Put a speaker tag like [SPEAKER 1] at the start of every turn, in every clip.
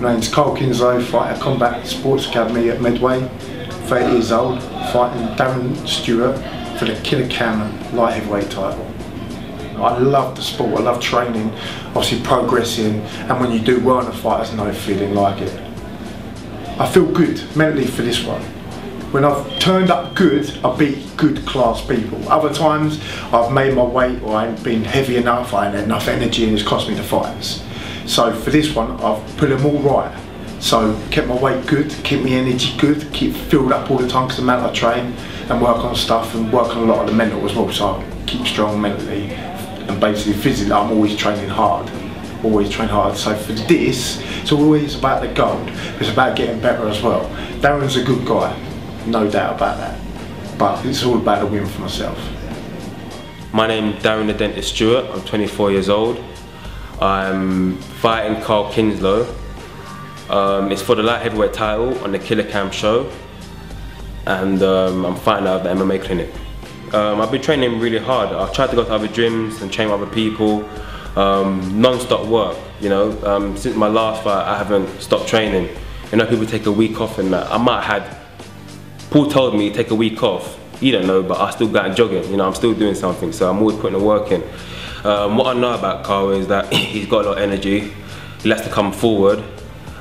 [SPEAKER 1] My name's Darren Kinslow, fight at Combat Sports Academy at Medway, 30 years old, fighting Darren Stewart for the Killacam light heavyweight title. I love the sport, I love training, obviously progressing, and when you do well in a fight, there's no feeling like it. I feel good mentally for this one. When I've turned up good, I beat good class people. Other times, I've made my weight or I ain't been heavy enough, I ain't had enough energy and it's cost me the fights. So for this one, I've put them all right. So kept my weight good, keep my energy good, keep filled up all the time because the amount I train and work on stuff and work on a lot of the mental as well, so I keep strong mentally and basically physically I'm always training hard. Always train hard. So for this, it's always about the gold, it's about getting better as well. Darren's a good guy, no doubt about that, but it's all about the win for myself.
[SPEAKER 2] My name's Darren The Dentist Stewart, I'm 24 years old. I'm fighting Darren Kinslow. It's for the light heavyweight title on the Killacam show, and I'm fighting out of the MMA clinic. I've been training really hard. I've tried to go to other gyms and train with other people, non-stop work, you know. Since my last fight I haven't stopped training. You know, people take a week off and that. I might have had, Paul told me take a week off, you don't know, but I still got jogging, you know, I'm still doing something, so I'm always putting the work in. What I know about Carl is that he's got a lot of energy, he likes to come forward,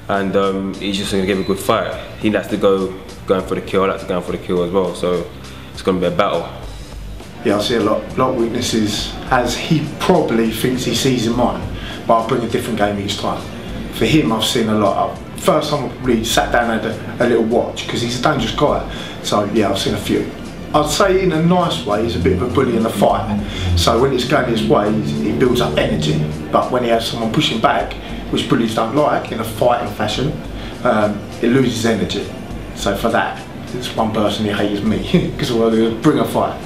[SPEAKER 2] and he's just going to give a good fight. He likes to going for the kill, I like to go for the kill as well, so it's going to be a battle.
[SPEAKER 1] Yeah, I see a lot of weaknesses as he probably thinks he sees in mine, but I'll bring a different game each time. For him, I've seen a lot. First time I probably sat down and had a little watch, because he's a dangerous guy, so yeah, I've seen a few. I'd say in a nice way, he's a bit of a bully in the fight. So when it's going his way, he builds up energy. But when he has someone pushing back, which bullies don't like in a fighting fashion, it loses energy. So for that, it's one person who hates me, because I want to bring a fight.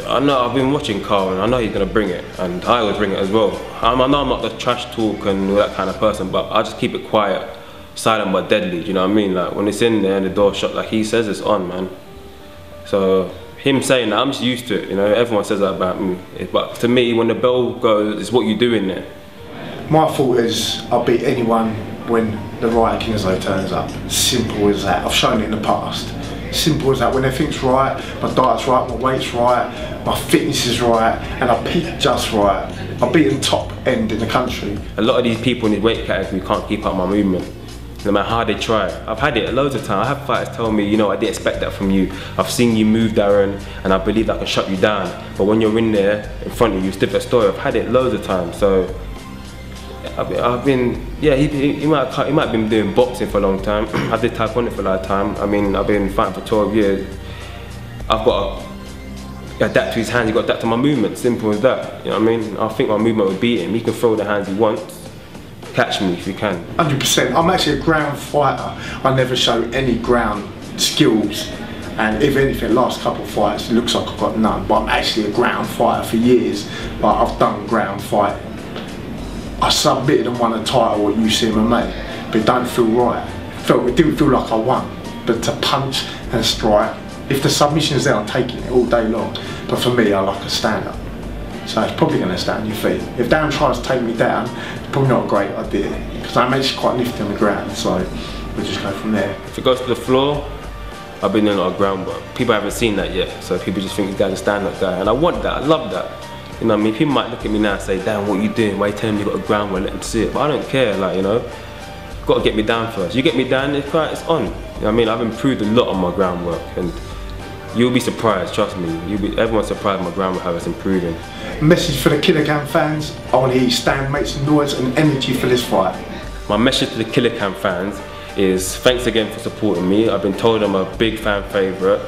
[SPEAKER 2] I know, I've been watching Carl and I know he's going to bring it, and I always bring it as well. I know I'm not the trash talk and all that kind of person, but I just keep it quiet, silent but deadly, do you know what I mean? Like when it's in there and the door shut, like he says, it's on, man. So him saying that, I'm just used to it, you know, everyone says that about me. But to me, when the bell goes, it's what you do in there.
[SPEAKER 1] My thought is, I'll beat anyone when the right Kinslow turns up. Simple as that. I've shown it in the past. Simple as that. When everything's right, my diet's right, my weight's right, my fitness is right, and I peak just right, I'll beat the top end in the country. A
[SPEAKER 2] lot of these people in the weight category can't keep up my movement, no matter how they try. I've had it loads of times. I have fighters tell me, you know, I didn't expect that from you. I've seen you move, Darren, and I believe I can shut you down. But when you're in there, in front of you, it's a different story. I've had it loads of times. So I've been, yeah, he might have been doing boxing for a long time. I did taekwondo for a long time. I mean, I've been fighting for 12 years. I've got to adapt to his hands, you've got to adapt to my movement, simple as that. You know what I mean? I think my movement would beat him. He can throw the hands he wants. Catch me if you can.
[SPEAKER 1] 100%. I'm actually a ground fighter. I never show any ground skills, and if anything, last couple of fights, it looks like I've got none, but I'm actually a ground fighter for years. But I've done ground fighting. I submitted and won a title at UCMMA, but it don't feel right. It didn't feel like I won, but to punch and strike, if the submission's there, I'm taking it all day long. But for me, I like a stand-up. So it's probably going to stand on your feet. If Darren tries to take me down, it's probably not a great idea, because I'm actually quite nifty on the ground, so we'll just go from there.
[SPEAKER 2] If it goes to the floor, I've been doing a lot of groundwork. People haven't seen that yet, so people just think this guy's a stand-up guy, and I want that, I love that. You know what I mean? People might look at me now and say, "Damn, what are you doing? Why are you telling me you got a groundwork? Let them see it." But I don't care, like, you know. You've got to get me down first. You get me down, it's on. You know what I mean? I've improved a lot on my groundwork, and you'll be surprised, trust me. Everyone's surprised my groundwork, how it's improving.
[SPEAKER 1] Message for the Killacam fans, I want to hear you stand, make some noise and energy for this fight.
[SPEAKER 2] My message to the Killacam fans is thanks again for supporting me. I've been told I'm a big fan favourite.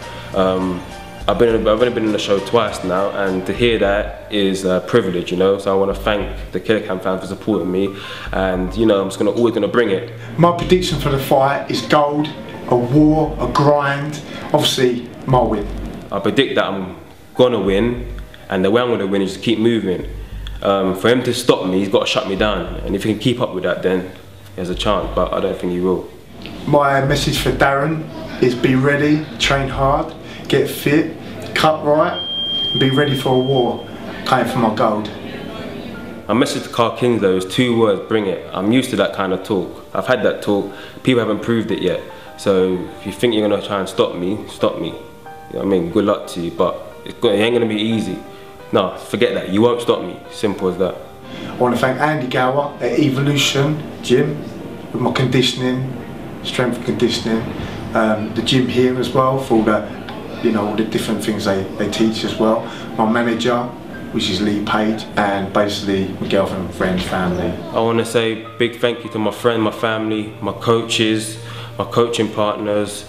[SPEAKER 2] I've only been on the show twice now, and to hear that is a privilege, you know. So I want to thank the Killacam fans for supporting me, and you know, I'm just always gonna bring it.
[SPEAKER 1] My prediction for the fight is gold, a war, a grind. Obviously, my win.
[SPEAKER 2] I predict that I'm gonna win, and the way I'm gonna win is to keep moving. For him to stop me, he's got to shut me down, and if he can keep up with that, then there's a chance. But I don't think he will.
[SPEAKER 1] My message for Darren is be ready, train hard, get fit, cut right, and be ready for a war, playing for my gold.
[SPEAKER 2] My message to Carl Kinslow is 2 words: bring it. I'm used to that kind of talk. I've had that talk. People haven't proved it yet. So if you think you're gonna try and stop me, stop me. You know what I mean? Good luck to you, but it ain't gonna be easy. No, forget that. You won't stop me. Simple as that.
[SPEAKER 1] I want to thank Andy Gower at Evolution Gym with my conditioning, strength and conditioning. The gym here as well for all the, you know, all the different things they teach as well. My manager, which is Lee Page, and basically my girlfriend, friends, family.
[SPEAKER 2] I want to say big thank you to my friend, my family, my coaches, my coaching partners,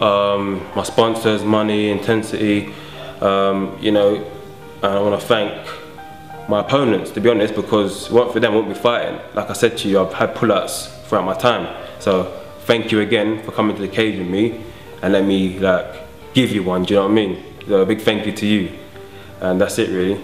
[SPEAKER 2] my sponsors, Money, Intensity, you know, and I want to thank my opponents, to be honest, because if it weren't for them, I wouldn't be fighting. Like I said to you, I've had pull-ups throughout my time. So thank you again for coming to the cage with me and let me like give you one, do you know what I mean? So a big thank you to you. And that's it really.